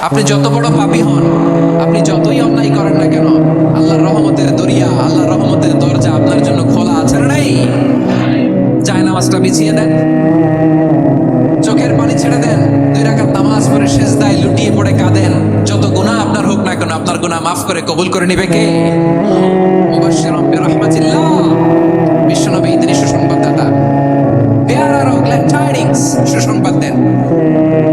আপনি যত বড় পাপী হন, আপনি যতই অন্যায় করেন না কেন, আল্লাহর রহমতের দরিয়া, আল্লাহর রহমতের দরজা আপনার জন্য খোলা আছে না নাই? চায় নামাজটা বিছিয়ে দেন, চোখের পানি ছেড়ে দেন, 2 রাকাত নামাজ পড়ে সিজদায় লুটিয়ে পড়ে কাঁদেন। যত গুনাহ আপনার হোক না কেন, আপনার গুনাহ মাফ করে কবুল করে নিবে কে? মুবাশশিরাম বিরহমাতিল্লাহ, বিশ্বনবী তিনি সুসংবাদদাতা। বেয়ারার অফ গ্ল্যাড টাইডিংস, সুসংবাদ দেন।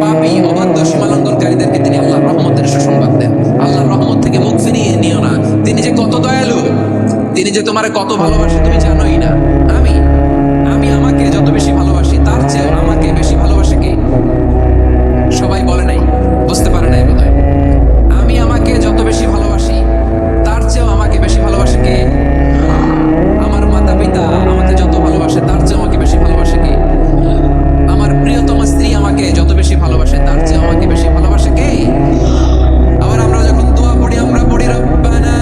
পাপী অবাধ্য সীমালঙ্ঘনকারীদেরকে তিনি আল্লাহর রহমতের সুসংবাদ দেন। আল্লাহর রহমত থেকে মুখ ফিরিয়ে নিও না। তিনি যে কত দয়ালু, তিনি যে তোমারে কত ভালোবাসে তুমি জানোই না। আমি আমাকে যত বেশি ভালোবাসি তার চেয়েও আমাকে বেশি ভালোবাসে কে? সবাই বলে নাই, বুঝতে পারে নাই বোধহয়। আমি আমাকে যত বেশি ভালোবাসি তার চেয়েও আমাকে বেশি ভালোবাসে কে? আমার মাতা পিতা আমাকে যত ভালোবাসে তার চেয়েও আমাকে বেশি ভালোবাসে কে? আমার প্রিয়তম স্ত্রী আমাকে যত বেশি ভালোবাসে তার চেয়ে আমাকে বেশি ভালোবাসে কে? আবার আমরা যখন দোয়া পড়ি, আমরা পড়ি রব্বানা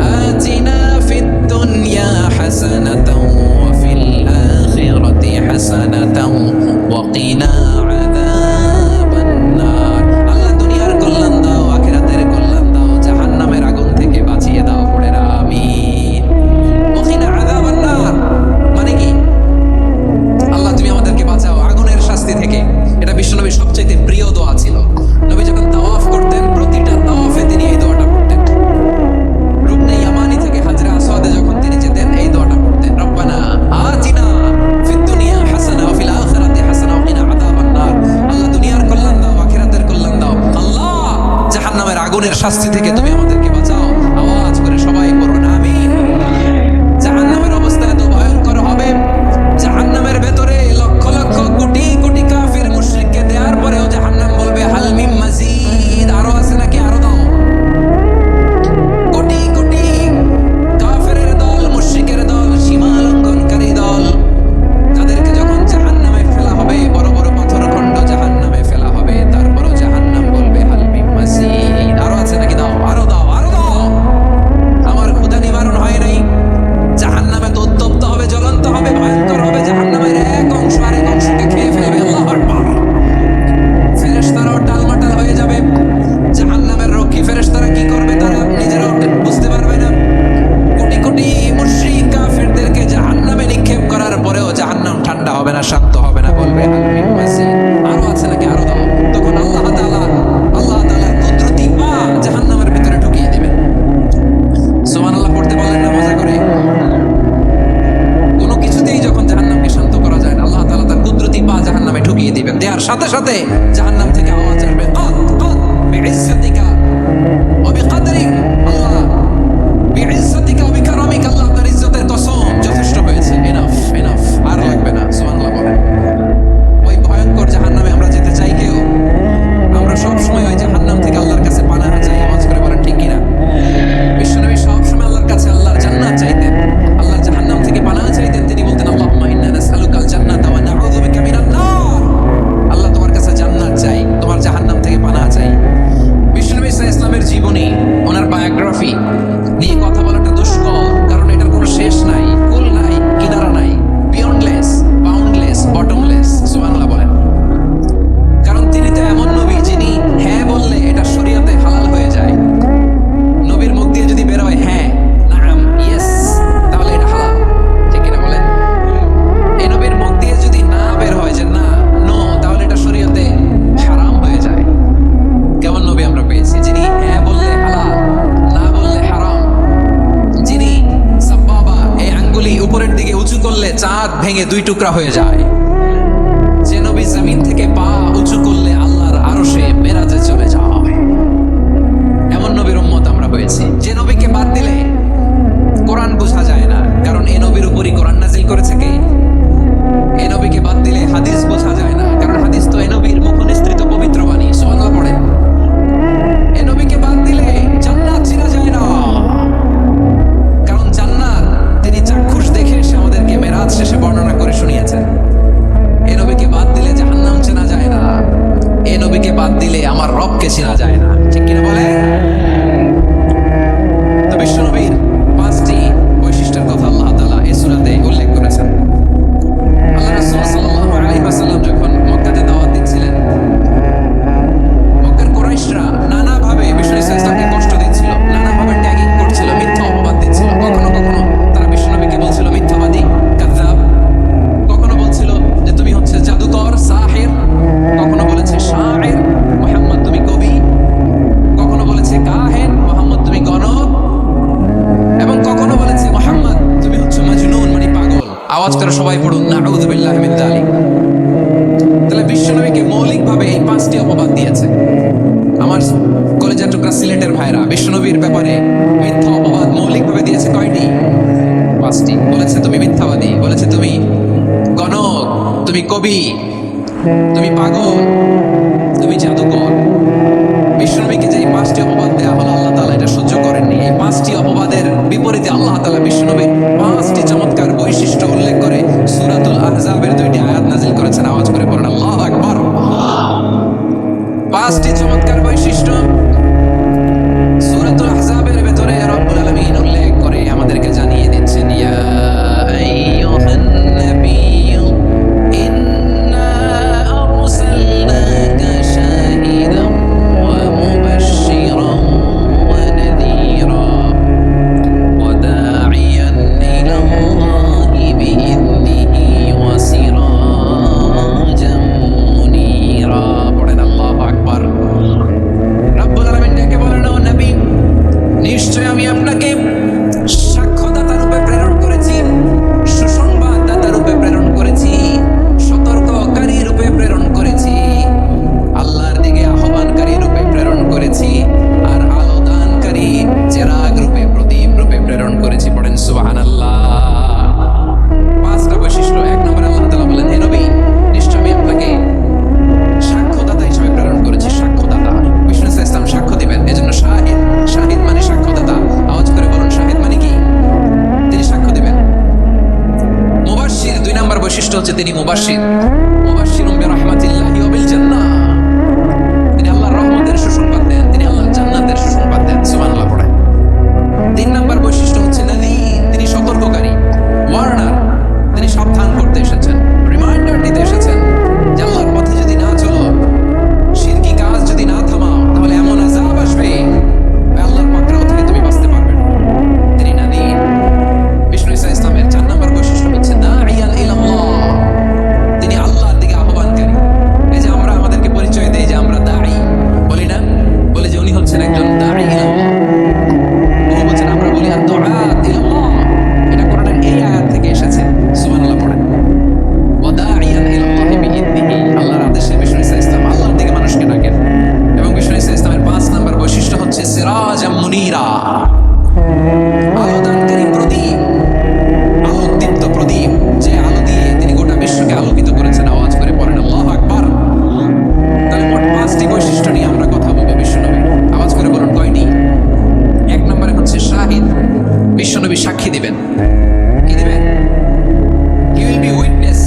আতিনা ফিদ দুনিয়া হাসানাতাও ওয়া ফিল আখিরাতি হাসানাতাও ওয়া কিনা আযাবান নার। আল্লাহ দুনিয়ার কল্যাণ দাও, আখিরাতের কল্যাণ দাও, জাহান্নামের আগুন থেকে বাঁচিয়ে দাও। পড়ে না আমিন। ওয়া কিনা আযাবান নার মানে কি? আল্লাহ তুমি আমাদেরকে বাঁচাও আগুনের শাস্তি থেকে। এটা বিশ্বনবীর সবচেয়ে প্রিয় দোয়া ছিল। নবী যখন তাওয়াফ করতেন, প্রতিটা তাওয়াফে তিনি এই দোয়াটা পড়তেন। রুকনে ইয়ামানি থেকে হাজরে আসওয়াদে যখন তিনি যেতেন, এই দোয়াটা পড়তেন, রব্বানা আতিনা ফিদ দুনিয়া হাসানা ওয়া ফিল আখিরাতি হাসানা ওয়া কিনা আযাবান নার। আল্লাহ দুনিয়ার কল্যাণ দাও, আখিরাতের কল্যাণ দাও। আল্লাহ জাহান্নামের আগুনের শাস্তি থেকে তুমি আমাদেরকে বাঁচাও। আওয়াজ করে সবাই পড়ুন আমিন। জাহান্নামের অবস্থা এত ভয়ঙ্কর হবে, জাহান্নামের ভেতরে লক্ষ লক্ষ কোটি কোটি কাফির মুশরিককে দেওয়ার পরেও জাহান্নাম বলবে হাল মিন মাজিদ, আরো আছে নাকি, আরো দাও। কোটি কোটি কাফিরের দল, মুশরিকের দল, সীমা লঙ্ঘনকারী দল, তাদেরকে যখন জাহান্নামে ফেলা হবে, বড় বড় পাথরখণ্ড জাহান্নামে ফেলা হবে, তারপরও জাহান্নাম বলবে হাল মিন মাজিদ, আরো আছে নাকি, দাও, আরো দাও, আরো দাও। আমার ক্ষুধা নিবারণ হয় নাই। জাহান্নামে তো উত্তপ্ত হবে, জ্বলন্ত হবে, ভয়ঙ্কর হবে। জাহান্নামের এক অংশ আরেক অংশকে খেয়ে ফেলবে। আল্লাহু আকবার। ফেরেশতারাও টালমাটাল হয়ে যাবে। জাহান্নামের রক্ষী ফেরেশতারা কি করবে তারা নিজেরাও বুঝতে পারবে না। কোটি কোটি মুশরিক কাফিরদেরকে জাহান্নামে নিক্ষেপ করার পরেও জাহান্নাম ঠান্ডা হবে না, শান্ত হবে না, বলবে হাল মিন মাজিদ, আরো আছে নাকি, আরো দাও। তখন আল্লাহ তাআলার কুদরতি পা জাহান্নামের ভিতরে ঢুকিয়ে দিবেন। সুবহানাল্লাহ পড়তে বলেন না মজা করে? কোনো কিছুতেই যখন জাহান্নামকে শান্ত করা যায় না, আল্লাহ তাআলা তার কুদরতি পা জাহান্নামে ঢুকিয়ে দিবেন। দেওয়ার সাথে সাথে জাহান্নাম থেকে আওয়াজ আসবে, কাদ কাদ বিইজ্জাতিকা ওয়া বিকদরিক। আল্লাহ বিইজ্জাতিকা ওয়া বিকারামিকা, আল্লাহ আপনার ইজ্জতের কসম, যথেষ্ট হয়েছে, এনাফ এনাফ, আর লাগবে না। সুবহানাল্লাহ বলেন। ওই ভয়ঙ্কর জাহান্নামে আমরা যেতে চাই কেউ? আমরা সব সময় ওই জাহান্নাম থেকে আল্লাহর কাছে পানাহ চাই। আওয়াজ করে বলেন ঠিক কিনা? বিশ্বনবী সব সময় আল্লাহর কাছে আল্লাহর জান্নাত চাইতেন, আল্লাহর জাহান্নাম থেকে পানাহ চাইতেন। তিনি বলতেন আল্লাহুম্মা ইন্না নাসআলুকাল জান্নাতা ওয়া নাউযু বিকা মিনান নার। আল্লাহ তোমার কাছে জান্নাত চাই, তোমার জাহান্নাম থেকে পানাহ চাই। বিশ্বনবী সাল্লাল্লাহু আলাইহি ওয়াসাল্লামের জীবনী, ওনার বায়োগ্রাফি নিয়ে কথা বলাটা দুষ্কর, কারণ এটার কোনো শেষ নাই, কুল নাই, কিনারা নাই, বিয়ন্ডলেস, বাউন্ডলেস, বটমলেস। সুবহানাল্লাহ বলেন। কারণ তিনি তো এমন নবী যিনি হ্যাঁ বললে এটা শরীয়তে হালাল হয়ে যায়। নবীর মুখ দিয়ে যদি বের হয় হ্যাঁ, নাম, ইয়েস, তাহলে এটা হালাল। ঠিক কিনা বলেন? এই নবীর মুখ দিয়ে যদি না বের হয় যে না, নো, তাহলে এটা শরীয়তে হারাম হয়ে যায়। কেমন নবী আমরা পেয়েছি, যিনি হ্যাঁ বললে হালাল, না বললে হারাম। যিনি সাব্বাবা, এই আঙ্গুলি উপরের দিকে উঁচু করলে চাঁদ ভেঙে 2 টুকরা হয়ে যায়। যে নবী জমিন থেকে পা উঁচু করলে আল্লাহর আরশে মেরাজে চলে যায়। এমন নবীর উম্মত আমরা হয়েছি। যে নবীকে বাদ দিলে কোরআন বোঝা যায় না, কারণ এই নবীর উপরই কোরআন নাজিল করেছে কে? এই নবীকে বাদ দিলে হাদিস বোঝা যায় না, কারণ হাদিস তো এই নবীর মুখনিসৃত পবিত্র বাণী। সুবহানাল্লাহ পড়েন। এই নবীকে বাদ দিলে জান্নাত চেনা যায় না, কারণ জান্নাত তিনি চাক্ষুষ দেখে এসে আমাদেরকে মেরাজ শেষে বর্ণনা করে শুনিয়েছেন। এই নবীকে বাদ দিলে জাহান্নাম চেনা যায় না, এই নবীকে বাদ দিলে আমার রবকে চেনা যায় না। ঠিক কিনা বলে? তো বিশ্বনবীর 5টি বৈশিষ্ট্যের কথা আল্লাহ তাআলা এই সূরাতে উল্লেখ করেছেন। আল্লাহ রাসূল সাল্লাল্লাহু আলাইহি ওয়াসাল্লাম যখন মক্কাতে দাওয়াত দিচ্ছিলেন, মক্কার কুরাইশ আমার কলেজের টুকরা সিলেটের ভাইরা বিশ্বনবীর ব্যাপারে মিথ্যা অপবাদ মৌলিকভাবে দিয়েছে কয়টি? 5টি। বলেছে তুমি মিথ্যাবাদী, বলেছে তুমি গণক, তুমি কবি, তুমি পাগল, তুমি জাদুকর। বিশ্বনবীকে যে 5টি অপবাদ দেওয়া হলো, আল্লাহ তাআলা এটা সহ্য করেননি। এই 5টি অপবাদের বিপরীতে আল্লাহ তাআলা বিশ্বনবীর 5টি চমৎকার বৈশিষ্ট্য উল্লেখ করে সূরাতুল আহজাবের 2টি আয়াত নাযিল করেছেন। আওয়াজ করে পড়েন আল্লাহু আকবার। 5টি চমৎকার বৈশিষ্ট্য সূরাতুল আহজাবের ভেতরে রব্বুল আলামিন উল্লেখ করে আমাদেরকে জানিয়ে দিচ্ছেন, ইয়া আইয়ুহান নাবিয়্যু ইন্না আরসালনাকা শাহিদান ওয়া মুবাশশিরান ওয়া নাযীরা ওয়া দা'iয়ান ইলাল্লাহি বিইذনিহি ওয়া সিরাজান মুনীরা। পড়েন আল্লাহু আকবার। রব্বুল আলামিন ডেকে বলেন, ও নবী, নিশ্চয় আমি আপনাকে সাক্ষ্যদাতা রূপে প্রেরণ করেছি, সুসংবাদদাতা রূপে প্রেরণ করেছি, সতর্ককারী রূপে প্রেরণ করেছি, আল্লাহর দিকে আহ্বানকারী রূপে প্রেরণ করেছি, আর আলো দানকারী চেরাগ রূপে, প্রদীপ রূপে প্রেরণ করেছি। পড়েন সুবহানাল্লাহ। 5টা বৈশিষ্ট্য। 1 নম্বরে আল্লাহ তাআলা বলেন, হে নবী, নিশ্চয় আমি আপনাকে সাক্ষ্যদাতা হিসেবে প্রেরণ করেছি। সাক্ষ্যদাতা, বিষ্ণু ইসলাম সাক্ষ্য দিবেন, এজন্য শাহিদ। শাহিদ মানে সাক্ষ্যদাতা। আওয়াজ করে বলুন, শাহিদ মানে কি? তিনি সাক্ষ্য দিবেন। মুবাশশির, 2 নম্বর বৈশিষ্ট্য হচ্ছে তিনি মুবাশশির। মুবাশশিরুম বিরাহমাতিল্লাহি ওয়া বিল জান্নাহ। তিনি আল্লাহর রহমতের সুসংবাদ দেন, তিনি আল্লাহর জান্নাতের সুসংবাদ দেন। সুবহানাল্লাহ পড়েন। 3 নম্বর বৈশিষ্ট্য হচ্ছে নাযীর, তিনি সতর্ককারী, ওয়ার্নার। তিনি সাবধান করতে এসেছেন, রিমাইন্ডার দিতে এসেছেন যে আল্লাহর পথে যদি না চলো, শিরকি কাজ যদি না থামাও, তাহলে এমন আযাব আসবে আল্লাহর পাকড়াও থেকে তুমি বাঁচতে পারবে না। তিনি নাযীর। বিষ্ণু ঈসা ইসলামের 4 নম্বর বৈশিষ্ট্য হচ্ছে দাঈয়ান ইলাল্লাহ, তিনি আল্লাহর দিকে আহ্বানকারী। এই যে আমরা আমাদেরকে পরিচয় দেই যে আমরা দাঈ, বলি না? বলি যে উনি হচ্ছেন একজন দাঈ ইলাল্লাহ। বহু বছর আমরা বলি আদ-দুআত ইলাল্লাহ। এটা কোরআনের এই আয়াত থেকে এসেছে। সুবহানাল্লাহ পড়েন। ওয়া দাঈয়ান ইলাল্লাহি বিইذনিহি, আল্লাহর আদেশে বিষ্ণু ঈসা ইসলাম আল্লাহর দিকে মানুষকে ডাকেন। এবং বিষ্ণু ঈসা ইসলামের 5 নম্বর বৈশিষ্ট্য হচ্ছে সিরাজাম মুনীরা, আলোদানকারী প্রদীপ, আলোকদীপ্ত প্রদীপ, যে আলো দিয়ে তিনি গোটা বিশ্বকে আলোকিত করেছেন। আওয়াজ করে পড়েন আল্লাহু আকবার। তাহলে মোট 5টি বৈশিষ্ট্য নিয়ে আমরা কথা বলবো বিশ্বনবী। আওয়াজ করে বলুন কয়টি? 1 নম্বরে হচ্ছে শাহিদ, বিশ্বনবী সাক্ষী দিবেন। কি দিবেন? He will be witness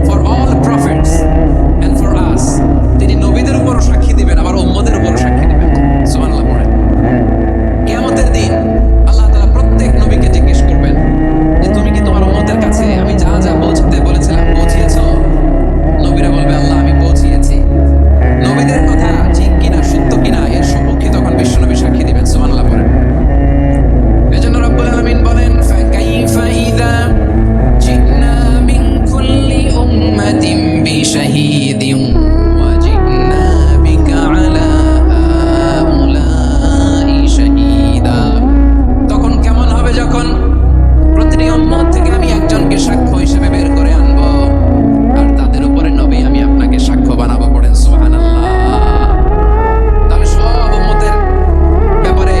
for all prophets and for us. তিনি নবীদের উপরও সাক্ষী দিবেন, আবার উম্মতের উপরও সাক্ষী দিবেন। সুবহানাল্লাহ পড়েন। কিয়ামতের দিন আল্লাহ তাআলা প্রত্যেক নবীকে জিজ্ঞেস করবেন যে তুমি কি তোমার উম্মতের কাছে আমি যা যা পৌঁছাতে বলেছিলাম পৌঁছিয়েছো? নবীরা বলবে, আল্লাহ আমি পৌঁছিয়েছি। নবীদের কথা ঠিক কিনা, সত্য কিনা, এর সপক্ষে তখন বিশ্বনবী সাক্ষী দিবেন। সুবহানাল্লাহ পড়েন। এজন্য রব্বুল আলামিন বলেন, ফাকাইফা ইযা জিনা মিন কুল্লি উম্মাতিন বিশাহীদিন ওয়া জিনা বিকা আলা হাউলাই শাহীদা। তখন কেমন হবে যখন প্রতিটি উম্মত থেকে আমি একজনকে সাক্ষ্য হিসেবে বের করে আনবো, আর তাদের উপরে নবী আমি আপনাকে সাক্ষ্য বানাবো। পড়েন সুবহানাল্লাহ। তাহলে সব উম্মতের ব্যাপারে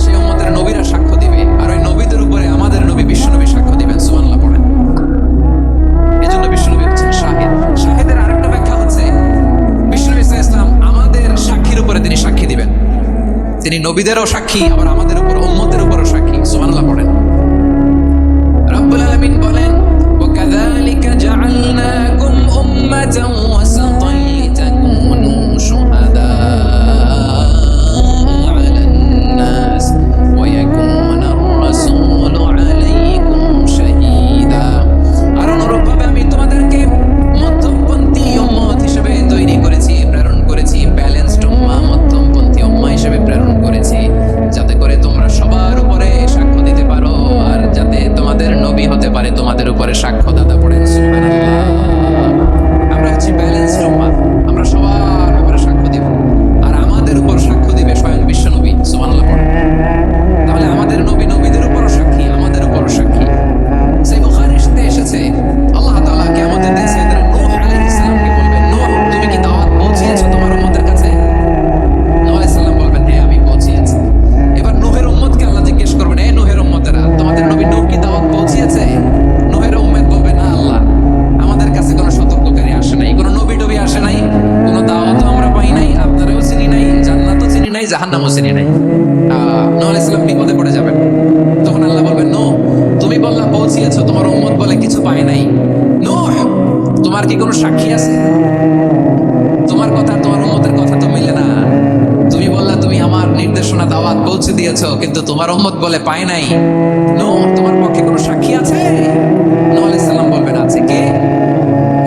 সেই উম্মতের নবীরা সাক্ষ্য দিবে, আর ওই নবীদের উপরে আমাদের নবী বিশ্বনবী সাক্ষ্য দিবেন। সুবহানাল্লাহ পড়েন। এজন্য বিশ্বনবী হচ্ছেন শাহিদ। শাহিদের আরেকটা ব্যাখ্যা হচ্ছে বিশ্বনবী সাল্লাল্লাহু আলাইহি ওয়াসাল্লাম আমাদের সাক্ষীর উপরে তিনি সাক্ষী দিবেন। তিনি নবীদেরও সাক্ষী, আবার আমাদের উপর, উম্মতের উপরও সাক্ষী। সুবহানাল্লাহ পড়েন। রব্বুল আলামিন বলেন, ওয়া কাযালিকা জাআলনাকুম উম্মাতান ওয়াসাতান লিতাকুনু শুহাদা আলান নাস ওয়া ইয়াকুনা আর-রাসূলু আলাইকুম শাহীদা। আর অনুরূপভাবে আমি তোমাদেরকে মধ্যমপন্থী উম্মত হিসেবে তৈরি করেছি, প্রেরণ করেছি। ব্যালেন্সড উম্মাহ, মধ্যমপন্থী উম্মাহ হিসেবে প্রেরণ করেছি, যাতে করে তোমরা সবার উপরে সাক্ষ্য দিতে পারো, আর যাতে তোমাদের নবী হতে পারে তোমাদের উপরে সাক্ষ্যদাতা। পড়েন সুবহানাল্লাহ। আমরা হচ্ছি জাহান্নামও চিনি নাই। নূহ আলাইহিস সালাম বিপদে পড়ে যাবেন। তখন আল্লাহ বলবেন, নূহ তুমি বললা পৌঁছিয়েছো, তোমার উম্মত বলে কিছু পায় নাই। নূহ তোমার কি কোনো সাক্ষী আছে? তোমার কথা তোমার উম্মতের কথা তো মিলে না। তুমি বললা তুমি আমার নির্দেশনা দাওয়াত পৌঁছে দিয়েছো, কিন্তু তোমার উম্মত বলে পায় নাই। নূহ তোমার পক্ষে কোনো সাক্ষী আছে? নূহ আলাইহিস সালাম বলবেন আছে। কে?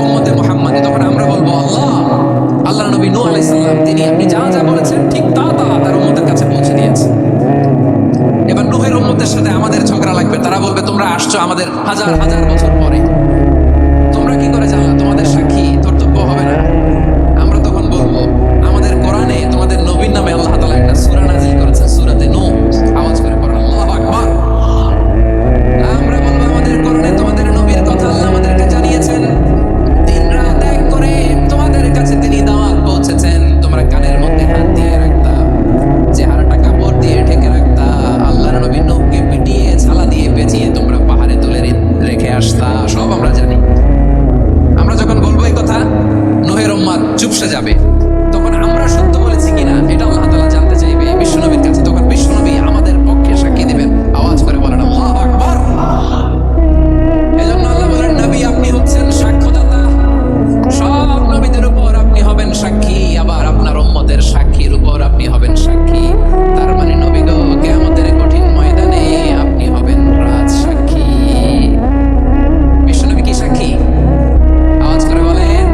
উম্মতে মুহাম্মাদী। তখন আমরা বলবো আল্লাহ, আল্লাহ নবী নূহ আলাইহিস সালাম তিনি আপনি যা যা বলেছেন ঠিক তা তা তার উম্মতের কাছে পৌঁছে দিয়েছে। এবার নূহের উম্মতের সাথে আমাদের ঝগড়া লাগবে। তারা বলবে তোমরা আসছো আমাদের হাজার হাজার বছর পরে, তোমরা কি করে জানলা? তোমাদের সাক্ষী কর্তব্য হবে না? আমরা তখন বলবো আমাদের কোরআনে তোমাদের নবীর নামে আল্লাহ তাআলা একটা সূরা নাযিল করেছেন, সূরাতে নূহ। আওয়াজ করে পড়ো আল্লাহু আকবার। আমরা বলবো আমাদের কোরআনে তোমাদের নবীর কথা আল্লাহ আমাদেরকে জানিয়েছেন, দিন রাত এক করে তোমাদের কাছে তিনি দাওয়াত পৌঁছেছেন। তোমরা কানের মধ্যে হাত দিয়ে রাখতা, চেহারাটা কাপড় দিয়ে ঢেকে রাখতা, আল্লাহর নবী নূহকে পিটিয়ে ছালা দিয়ে পেঁচিয়ে তোমরা পাহাড়ে তুলে রেখে আসতা। সব আমরা জানি। আমরা যখন বলবো এই কথা, নূহের উম্মত চুপসে যাবে। তখন আমরা সত্য বলেছি কিনা এটা আল্লাহ তাআলা জানতে চাইবে বিশ্বনবীর কাছে। তখন বিশ্বনবী আমাদের পক্ষে সাক্ষী দিবেন। আওয়াজ করে বলেন আল্লাহু আকবার। এজন্য আল্লাহ বলেন, নবী আপনি হচ্ছেন সাক্ষ্যদাতা, সব নবীদের উপর আপনি হবেন সাক্ষী, আবার আপনার উম্মতের সাক্ষীর উপর আপনি হবেন সাক্ষী। তার মানে নবী গো, কিয়ামতের কঠিন ময়দানে আপনি হবেন রাজ সাক্ষী। বিশ্বনবী কি সাক্ষী? আওয়াজ করে বলেন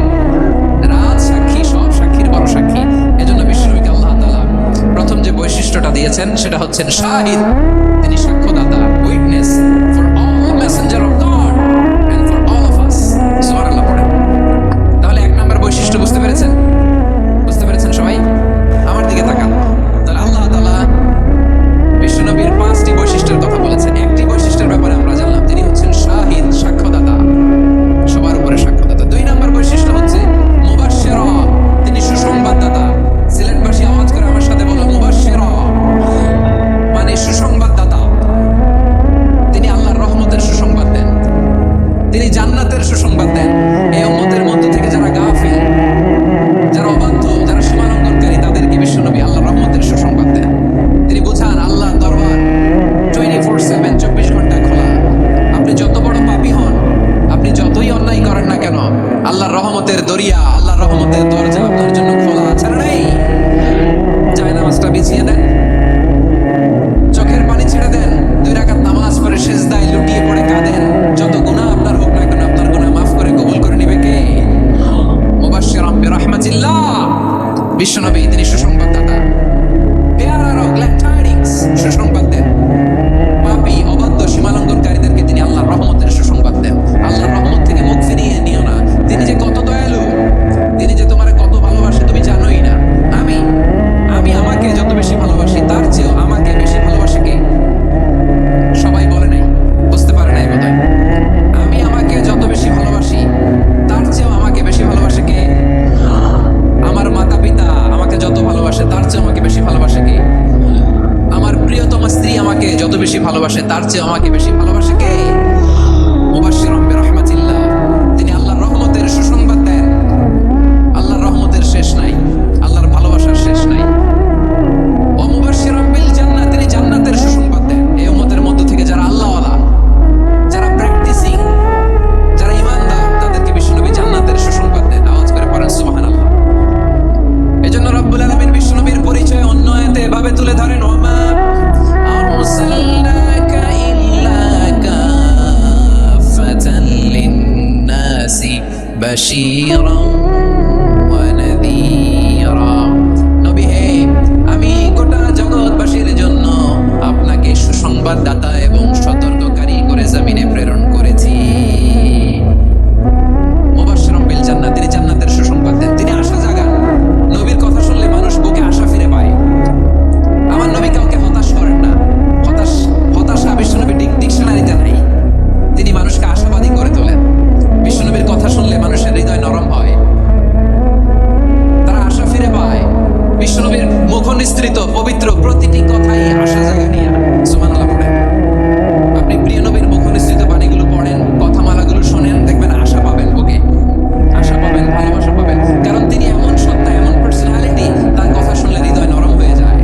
রাজ সাক্ষী, সব সাক্ষীর বড় সাক্ষী। এজন্য বিশ্বনবীকে আল্লাহ তাআলা প্রথম যে বৈশিষ্ট্যটা দিয়েছেন সেটা হচ্ছেন শাহিদ। তিনি সাক্ষ্যদাতা, witness for all messenger of God and for all of us. সুবহানাল্লাহ পড়েন। তাহলে এক নাম্বার বৈশিষ্ট্য বুঝতে পেরেছেন? বুঝতে পেরেছেন সবাই? আমার দিকে তাকান। তাহলে আল্লাহ তাআলা বিশ্বনবীর 5টি বৈশিষ্ট্যের কথা বলেছেন। একটি বৈশিষ্ট্যের ব্যাপারে আমরা জানলাম, তিনি হচ্ছেন শাহিদ, সাক্ষ্যদাতা, সবার উপরে সাক্ষ্যদাতা। 2 নাম্বার বৈশিষ্ট্য হচ্ছে মুবাশশিরা, তিনি সুসংবাদদাতা। সিলেটবাসী আওয়াজ করে আমার সাথে বলো মুবাশশিরা, মানে সুসংবাদদাতা। তিনি আল্লাহর রহমতের সুসংবাদ দেন, তিনি জান্নাতের সুসংবাদ দেন। এই উম্মতের মধ্য থেকে যারা গাফিল, যারা অবাধ্য, যারা সীমালঙ্ঘনকারী, তাদেরকে বিশ্বনবী আল্লাহর রহমতের সুসংবাদ দেন। তিনি বুঝান আল্লাহর দরবার 24/7, 24 ঘন্টা খোলা। আপনি যত বড় পাপী হন, আপনি যতই অন্যায় করেন না কেন, আল্লাহর রহমতের দরিয়া, আল্লাহর রহমতের দরজা আপনার জন্য খোলা আছে না নেই? জায়নামাজটা বিছিয়ে দেন, চোখের পানি ছেড়ে দেন, 2 রাকাত নামাজ পড়ে সিজদায় লুটিয়ে পড়ে কাঁদেন। যত গুনাহ আপনার হোক না কেন, আপনার গুনাহ মাফ করে কবুল করে নেবে কে? মুবাশশিরাম বিরহমাতিল্লাহ। বিশ্বনবী তিনি সুসংবাদদাতা, বেয়ারার অফ গ্ল্যাড টাইডিংস, সুসংবাদ দেন। পাপী, অবাধ্য, সীমালঙ্ঘনকারীদেরকে তিনি আল্লাহর রহমতের সুসংবাদ দেন। আল্লাহর রহমত থেকে মুখ ফিরিয়ে নিও না। তিনি যে কত দয়ালু, তিনি যে তোমারে কত ভালোবাসে তুমি জানোই না। আমি আমাকে যত বেশি ভালোবাসি, তার চেয়েও আমাকে বেশি ভালোবাসে কে? সবাই বলে নাই, বুঝতে পারে নাই বোধহয়। আমি আমাকে যত বেশি ভালোবাসি, তার চেয়েও আমাকে বেশি ভালোবাসে কে? আমার মাতা পিতা আমাকে যত ভালোবাসে, তার চেয়ে আমাকে বেশি ভালোবাসে কে? আমার প্রিয়তম স্ত্রী আমাকে যত বেশি ভালোবাসে, তার চেয়ে আমাকে বেশি ভালোবাসে কে? মুবাশশিরাম বিরহমাতিল্লাহ, তিনি আল্লাহর রহমতের সুসংবাদ দেন। আল্লাহর রহমতের শেষ নাই, আল্লাহর ভালোবাসার শেষ নাই। ওয়া মুবাশশিরাম বিল জান্নাহ, তিনি জান্নাতের সুসংবাদ দেন। এই উম্মতের মধ্য থেকে যারা আল্লাহওয়ালা, যারা প্র্যাকটিসিং, যারা ঈমানদার, তাদেরকে বিশ্বনবী জান্নাতের সুসংবাদ দেন। আওয়াজ করে পড়েন সুবহানাল্লাহ। এজন্য রব্বুল আলামিন বিশ্বনবীর পরিচয় অন্য আয়াতে এভাবে তুলে ধরেন, ওমা আরসালনাকা ইল্লা কাফাতান লিন-নাসি বাশীরান ওয়া নাযীরা। নবী হে, আমি গোটা জগৎবাসীর জন্য আপনাকে সুসংবাদদাতা এবং সতর্ককারী করে জমিনে প্রেরণ করেছি। মুবাশশিরাম বিল জান্নাহ, তিনি জান্নাতের সুসংবাদ দেন, তিনি আশা জাগান। নবীর কথা শুনলে মানুষ বুকে আশা ফিরে পায়। আমার নবী কাউকে হতাশ করেন না। হতাশা বিশ্বনবী ডিকশনারিতে নাই। তিনি মানুষকে আশাবাদী করে তোলেন। বিশ্বনবীর কথা শুনলে মানুষের হৃদয় নরম হয়, তারা আশা ফিরে পায়। বিশ্বনবীর মুখ নিঃসৃত পবিত্র প্রতিটি কথাই আশা জাগানিয়া। সুবহানাল্লাহ পড়েন। আপনি প্রিয় নবীর মুখ নিঃসৃত বাণীগুলো পড়েন, কথামালাগুলো শোনেন, দেখবেন আশা পাবেন, বুকে আশা পাবেন, ভালোবাসা পাবেন। কারণ তিনি এমন সত্তা, এমন পার্সোনালিটি, তার কথা শুনলে হৃদয় নরম হয়ে যায়।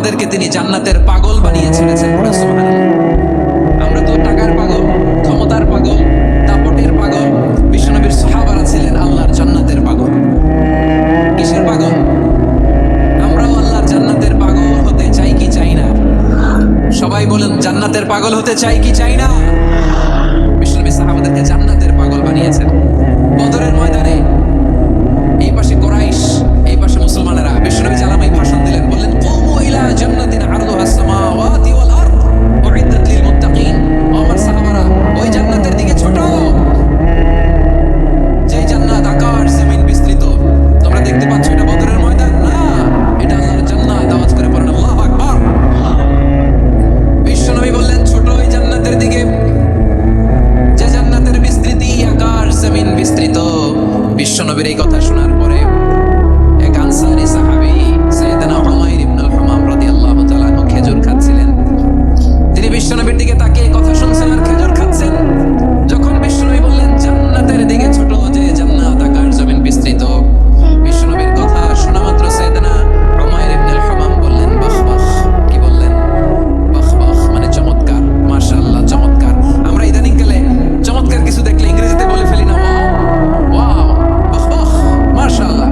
আমাদেরকে তিনি জান্নাতের পাগল বানিয়ে ছেড়েছেন। পড়ে সুবহানাল্লাহ। আমরা তো টাকার পাগল, ক্ষমতার পাগল, দাপটের পাগল। বিশ্বনবীর সাহাবারা ছিলেন আল্লাহর জান্নাতের পাগল। কিসের পাগল? আমরাও আল্লাহর জান্নাতের পাগল হতে চাই কি চাই না? সবাই বলেন, জান্নাতের পাগল হতে চাই কি চাই না? বিশ্বনবী সাহাবাদেরকে জান্নাতের পাগল বানিয়েছেন। বদরের ময়দানে এই পাশে কুরাইশ, এই পাশে মুসলমানেরা। বিশ্বনবী জালামাই ভাষণ দিলেন, বললেন, কুমু ইলা জান্নাতিন আরদুহাস সামাওয়াতি ওয়াল আরদ উইদ্দাত লিল মুত্তাকিন। ও আমার সাহাবারা, ওই জান্নাতের দিকে ছোট, যে জান্নাত আকাশ জমিন বিস্তৃত। তোমরা দেখতে পাচ্ছ এটা বদরের ময়দান না, এটা আল্লাহর জান্নাত। আওয়াজ করে পড়েন আল্লাহু আকবার। বিশ্বনবী বললেন, ছোট ওই জান্নাতের দিকে, যে জান্নাতের বিস্তৃতি আকাশ জমিন বিস্তৃত। বিশ্বনবীর এই কথা শোনার পরে এক আনসারী সাহাবী সাইয়েদনা উমাইর ইবনুল হুমাম রাদিয়াল্লাহু তাআলা আনহু খেজুর খাচ্ছিলেন। তিনি বিশ্বনবীর দিকে তাকিয়ে কথা শুনছেন আর খেজুর খাচ্ছেন। যখন বিশ্বনবী বললেন, জান্নাতের দিকে ছোট, যে জান্নাত আকাশ জমিন বিস্তৃত, বিশ্বনবীর কথা শোনা মাত্র সাইয়েদনা উমাইর ইবনুল হুমাম বললেন, বাহ বাহ। কি বললেন? বাহ বাহ, মানে চমৎকার, মাশাআল্লাহ, চমৎকার। আমরা ইদানিং কালে চমৎকার কিছু দেখলে ইংরেজিতে বলে ফেলি না, ওয়াও, বাহ বাহ, মাশাআল্লাহ।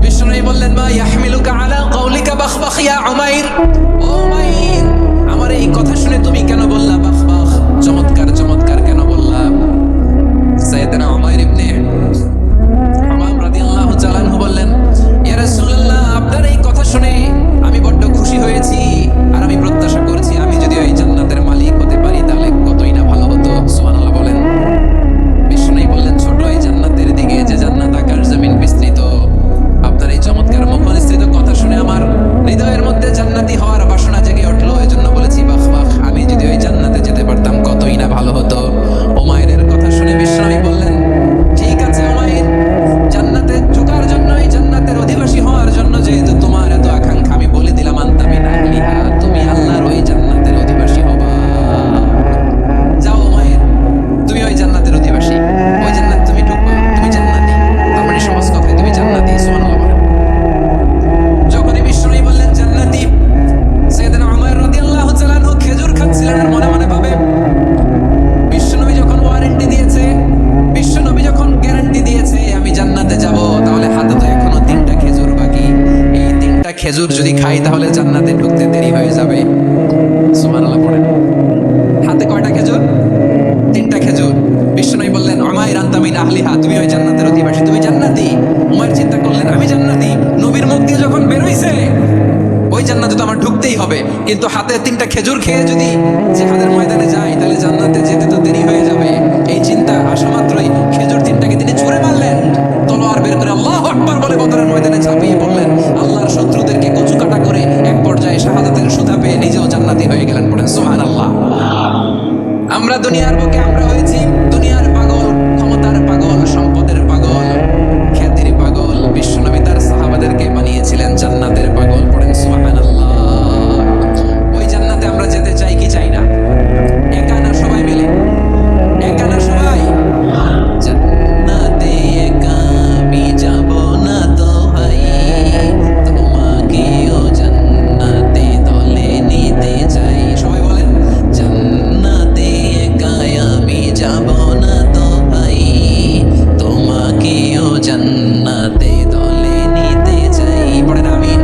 বিশ্বনবী বললেন, মা ইয়াহমিলুকা আলা কাউলিকা বাহ বাহ ইয়া উমাইর। ও উমাইর, আমার এই কথা শুনে তুমি কেন বললা বাহ বাহ, চমৎকার চমৎকার কেন বললা? সাইয়েদনা উমাইর ইবনে হুমাম রাদিয়াল্লাহু তাআলা আনহু বললেন, ইয়া রাসূলুল্লাহ, আপনার এই কথা শুনে আমি বড্ড খুশি হয়েছি, আর আমি প্রত্যাশা করছি আমি যদি ওই জান্নাতের মালিক হতে পারি তাহলে কতই না ভালো হতো। সুবহানাল্লাহ বলেন। বিষ্ণু বললেন, ছোট এই জান্নাতের দিকে, যে জান্নাত আকাশ জমিন বিস্তৃত। আপনার এই চমৎকার মুখনিসৃত কথা শুনে আমার হৃদয়ের মধ্যে জান্নাতি হওয়ার বাসনা জেগে উঠলো। এজন্য বলেছি বাহ বাহ, আমি যদি ওই জান্নাতে যেতে পারতাম কতই না ভালো হতো। উমাইরের কথা শুনে বিষ্ণু বললেন, ঠিক আছে উমাইর, জান্নাতে ঢোকার জন্য, এই জান্নাতের অধিবাসী হওয়ার জন্য যেহেতু তোমার এত আকাঙ্ক্ষা, আমি বলে দিলাম, আনতা মিন আহলিহা, তুমি আল্লাহর ওই জান্নাতের অধিবাসী হবা। যাও উমাইর, তুমি ওই জান্নাতের অধিবাসী, ওই জান্নাত তুমি ঢুকবা, তুমি জান্নাতি। তার মানে সহজ কথায় তুমি জান্নাতি। সুবহানাল্লাহ বলেন। যখনই বিষ্ণু বললেন জান্নাতি, সাইয়েদনা উমাইর রাদিয়াল্লাহু তাআলা আনহু খেজুর খাচ্ছিলেন আর মনে মনে ভাবে, বিশ্বনবী যখন ওয়ারেন্টি দিয়েছে, বিশ্বনবী যখন গ্যারান্টি দিয়েছে আমি জান্নাতে যাব, তাহলে হাতে তো এখনো 3টা খেজুর বাকি। এই 3টা খেজুর যদি খাই তাহলে জান্নাতে ঢুকতে দেরি হয়ে যাবে। সুবহানাল্লাহ পড়েন। হাতে কয়টা খেজুর? 3টা খেজুর। বিশ্বনবী বললেন, উমাইর আনতা মিন আহলিহা, তুমি ওই জান্নাতের অধিবাসী, তুমি জান্নাতি। উমাইর চিন্তা করলেন, আমি জান্নাতি, নবীর মুখ দিয়ে যখন বের হইছে, ওই জান্নাতে তো আমার ঢুকতেই হবে। কিন্তু হাতে 3টা খেজুর খেয়ে যদি জিহাদের ময়দানে যাই তাহলে জান্নাতে যেতে তো দেরি হয়ে যাবে। এই চিন্তা আসা মাত্রই খেজুর 3টাকে তিনি ছুঁড়ে মারলেন, তলোয়ার বের করে আল্লাহু আকবার বলে বদরের ময়দানে ঝাঁপিয়ে পড়লেন। আল্লাহর শত্রুদেরকে কচুকাটা করে এক পর্যায়ে শাহাদাতের সুধা পেয়ে নিজেও জান্নাতি হয়ে গেলেন। পড়েন সুবহানাল্লাহ। আমরা দুনিয়ার বুকে আমরা হয়েছি দুনিয়ার পাগল, ক্ষমতার পাগল, সম্পদের পাগল, খ্যাতির পাগল। বিশ্বনবী তার সাহাবাদেরকে বানিয়েছিলেন জান্নাতের পাগল। পড়েন সুবহানাল্লাহ। ওই জান্নাতে আমরা যেতে চাই কি চাই না? একা না সবাই মিলে? একা না সবাই? জান্নাতে একা আমি যাব না তো ভাই, তোমাকেও জান্নাতে দলে নিতে চাই। সবাই বলেন, জান্নাতে একা আমি যাব না তো ভাই, তোমাকেও জান্নাতে দলে নিতে চাই। পড়েন আমিন।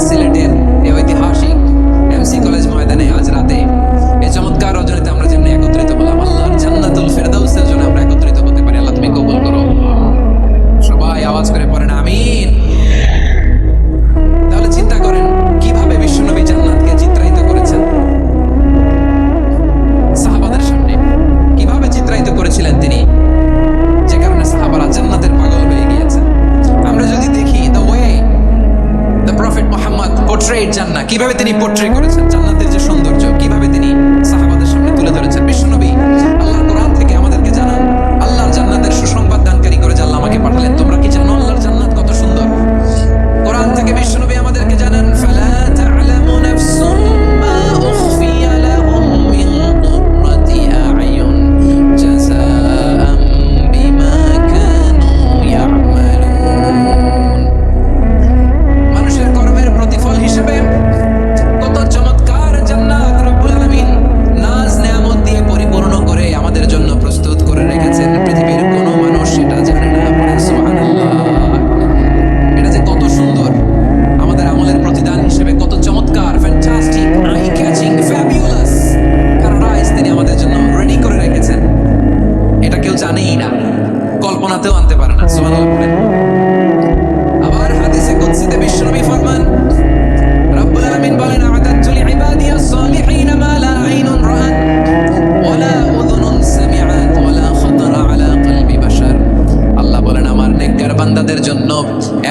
সিলেটের এই ঐতিহাসিক এমসি কলেজ ময়দানে আজ রাতে এই চমৎকার রজনীতে আমরা যেমনি একত্রিত হলাম, আল্লাহর জান্নাতুল ফেরদাউসের জন্য আমরা একত্রিত হতে পারি। আল্লাহ তুমি কবুল করো। সবাই আওয়াজ করে পড়েন আমিন। তাহলে চিন্তা করেন কিভাবে বিশ্বনবী জান্নাতকে চিত্রায়িত করেছেন সাহাবাদের সামনে, কিভাবে চিত্রায়িত করেছিলেন তিনি, যে কারণে সাহাবারা জান্নাতের পাগল হয়ে গিয়েছেন। আমরা যদি দেখি the way the prophet Muhammad portrait জান্নাত, কিভাবে তিনি পোর্ট্রে করেছেন জান্নাতের যে সৌন্দর্য, কিভাবে তিনি সাহাবাদের সামনে তুলে ধরেছেন। বিশ্বনবী আল্লাহর কোরআন থেকে আমাদেরকে জানান, আল্লাহর জান্নাতের সুসংবাদ দানকারী করে যে আল্লাহ আমাকে পাঠালেন। তোমরা কি জানো আল্লাহর জান্নাত কত সুন্দর? কোরআন থেকে বিশ্বনবী আমাদেরকে জানান, ফালা তা'লামু নাফসুম মা উখফিয়া লাহুম মিন কুররাতি আ'য়ুন জাযাআম বিমা কানু ইয়া'মালুন। মানুষের কর্মের প্রতিফল হিসেবে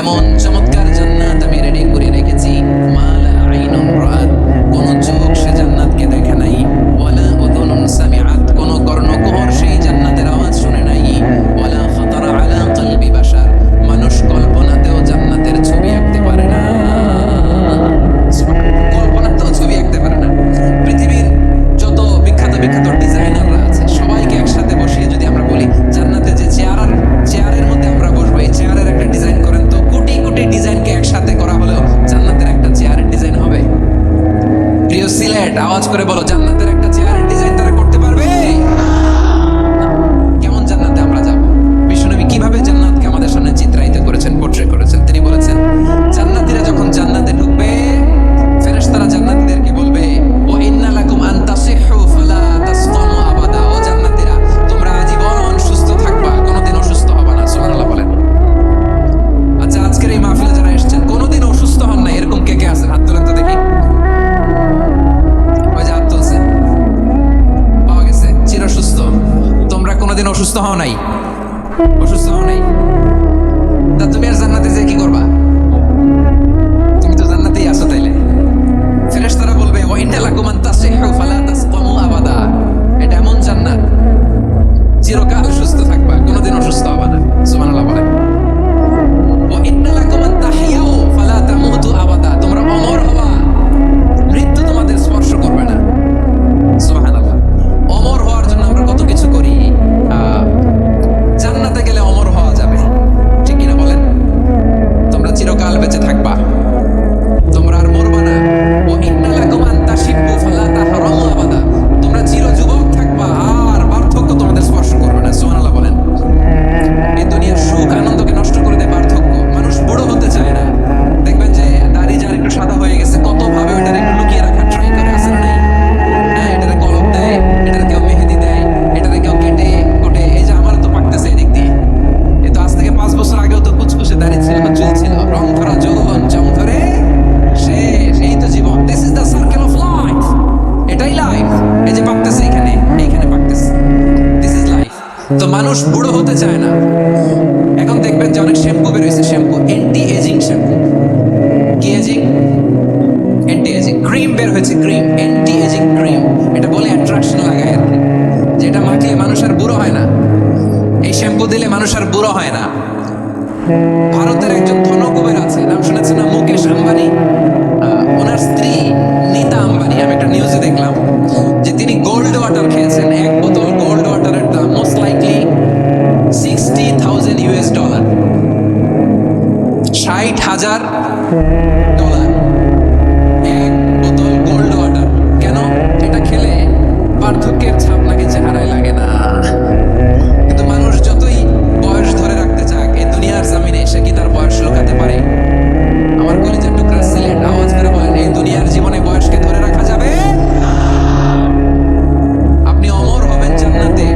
এমন চমৎকার জান্নাত আমি রেডি করে রেখেছি, মালা আইনুন রাআত, কোন চোখ সে জান্নাতকে দেখে নাই, ওয়ালা উযুনুন সামিআত, কোন কর্ণকুহর সেই জান্নাতের আওয়াজ শুনে নাই, ওয়ালা খাতারা আলা কলবি বাশার, মানুষ কল্পনাতেও জান্নাতের ছবি আঁকতে পারে না। কল্পনাতেও ছবি আঁকতে পারে না। পৃথিবীর যত বিখ্যাত বিখ্যাত ডিজাইনাররা আছে সবাইকে একসাথে বসিয়ে যদি আমরা বলি জান্নাতে যে চেয়ারের মধ্যে আমরা বসবো, এই চেয়ারের একটা ডিজাইন করেন তো, কোটি কোটি ডিজাইনকে একসাথে করা হলেও জান্নাতের একটা চেয়ারের ডিজাইন হবে? প্রিয় সিলেট, আওয়াজ করে বলো, জান্নাতের একটা চেয়ারের ডিজাইন তারা করতে পারবে? কেমন জান্নাতে আমরা যাব? বিশ্বনবী কিভাবে জান্নাতকে আমাদের সামনে চিত্রায়িত করেছেন, পোর্ট্রে করেছেন? তিনি বলেছেন, জান্নাতীরা যখন জান্নাতে ঢুকবে, ফেরেশতারা জান্নাতীদেরকে বলবে, ওয়া ইন্না লাকুম আন তাসিহু ফালা তাসকামু আবাদা, ও জান্নাতীরা তোমরা আজীবন সুস্থ থাকবা, কোনোদিন অসুস্থ হবে না। সুবহানাল্লাহ বলেন। আচ্ছা, আজকের এই মাহফিলে যারা এসেছেন কোনোদিন অসুস্থ হন না, এরকম কে কে আছেন? হাত তোলেন তো দেখি। ওই যে হাত তুলছেন, পাওয়া গেছে, চির সুস্থ। তোমরা কোনোদিন অসুস্থ হও নাই? অসুস্থ হও নাই? তা তুমি আর জান্নাতে যে কি করবা? তুমি তো জান্নাতেই আছো তাইলে। ফেরেশতারা বলবে, ওয়া ইন্না লাকুম আন তাসিহু ফালা তাসকামু আবাদা, এটা এমন জান্নাত চিরকাল সুস্থ থাকবা, কোনোদিন অসুস্থ হবে না। সুবহানাল্লাহ বলেন। ওয়া ইন্না লাকুম আন তাহইয়াউ ফালা তামুতু আবাদা, তোমরা অমর হবা, মৃত্যু তোমাদের স্পর্শ করবে না। সুবহানাল্লাহ। অমর হওয়ার জন্য আমরা কত কিছু করি। জান্নাতে গেলে অমর হওয়া যাবে, ঠিক কিনা বলেন? তোমরা চিরকাল বেঁচে থাকবা, তোমরা আর মরবা না। ওয়া ইন্না লাকুম আন তাশিব্বু ফালা তাহরামু আবাদা, তোমরা চির যুবক থাকবা, আর বার্ধক্য তোমাদের স্পর্শ করবে না। সুবহানাল্লাহ বলেন। এই দুনিয়ার সুখ আনন্দকে নষ্ট করে দেয় বার্ধক্য। মানুষ বুড়ো হতে চায় না। দেখবেন যে দাড়ি যার একটু সাদা হয়ে গেছে, কত ভাবে ওইটার একটু লুকিয়ে রাখার ট্রাই করে, আছে না নাই? হ্যাঁ, এটারে কলম দেয়, এটারে কেউ মেহেদি দেয়, এটারে কেউ কেটে কোটে। এই যে আমার তো পাকতেছে এদিক দিয়ে, এ তো আজ থেকে 5 বছর আগেও তো কুচকুচে দাড়ি ছিল বা চুল ছিল, রং ধরা যৌবন চং ধরে শেষ। এই তো জীবন, this is the circle of life, এটাই লাইফ। এই যে পাকতেছে এইখানে পাকতেছে, দিস ইজ লাইফ। তো মানুষ বুড়ো হতে চায় না। এখন দেখবেন যে অনেক শ্যাম্পু বের হয়েছে, শ্যাম্পু অ্যান্টি এজিং শ্যাম্পু। কি এজিং? অ্যান্টি এজিং ক্রিম বের হয়েছে, ক্রিম অ্যান্টি এজিং ক্রিম। এটা বলে অ্যাট্রাকশন লাগায় আর কি, যেটা মাখলে মানুষ আর বুড়ো হয় না। এই শ্যাম্পু দিলে মানুষ আর বুড়ো হয় না। ভারতের একজন ধনকুবের আছে, নাম শুনেছেন না? মুকেশ আম্বানি। ওনার স্ত্রী নীতা আম্বানি, আমি একটা নিউজে দেখলাম যে তিনি গোল্ড ওয়াটার খেয়েছেন। এক বোতল গোল্ড ওয়াটারের দাম মোস্ট লাইকলি $60,000, $60,000। এক বোতল গোল্ড ওয়াটার। কেন? এটা খেলে বার্ধক্যের ছাপ নাকি চেহারায় লাগে না। কিন্তু মানুষ যতই বয়স ধরে রাখতে চাক, এই দুনিয়ার জামিনে এসে কি তার বয়স লুকাতে পারে? আমার কলিজার টুকরা সিলেট, আওয়াজ করে বলেন, এই দুনিয়ার জীবনে বয়সকে ধরে রাখা যাবে? আপনি অমর হবেন জান্নাতে,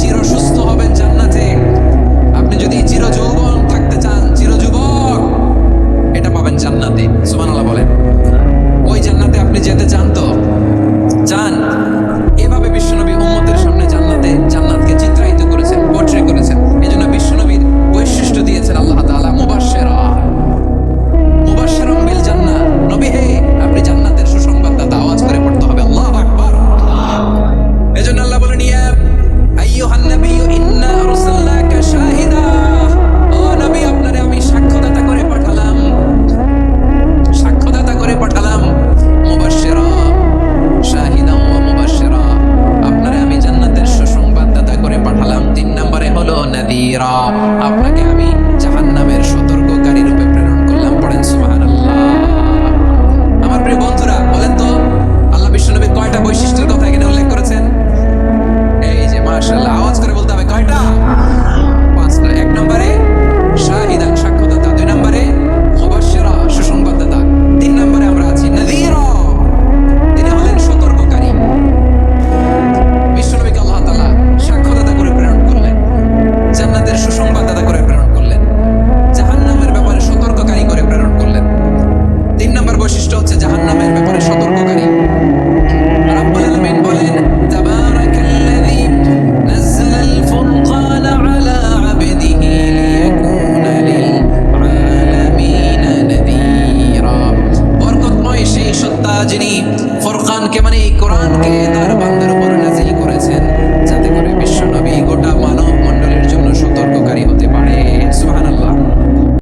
চির সুস্থ হবেন জান্নাতে। আপনি যদি চির যৌবন থাকতে চান, চির যুবক, এটা পাবেন জান্নাতে। সুবহানাল্লাহ বলেন। ওই জান্নাতে আপনি যেতে চান তো? চান? এভাবে বিশ্বনবী উম্মতের সামনে জান্নাতকে চিত্রায়িত করেছেন, পোর্ট্রে করেছেন। এই জন্য বিশ্বনবীর বৈশিষ্ট্য দিয়েছেন আল্লাহ তাআলা মুবাশশিরা। যিনি ফুরকানকে মানে কোরআনকে তার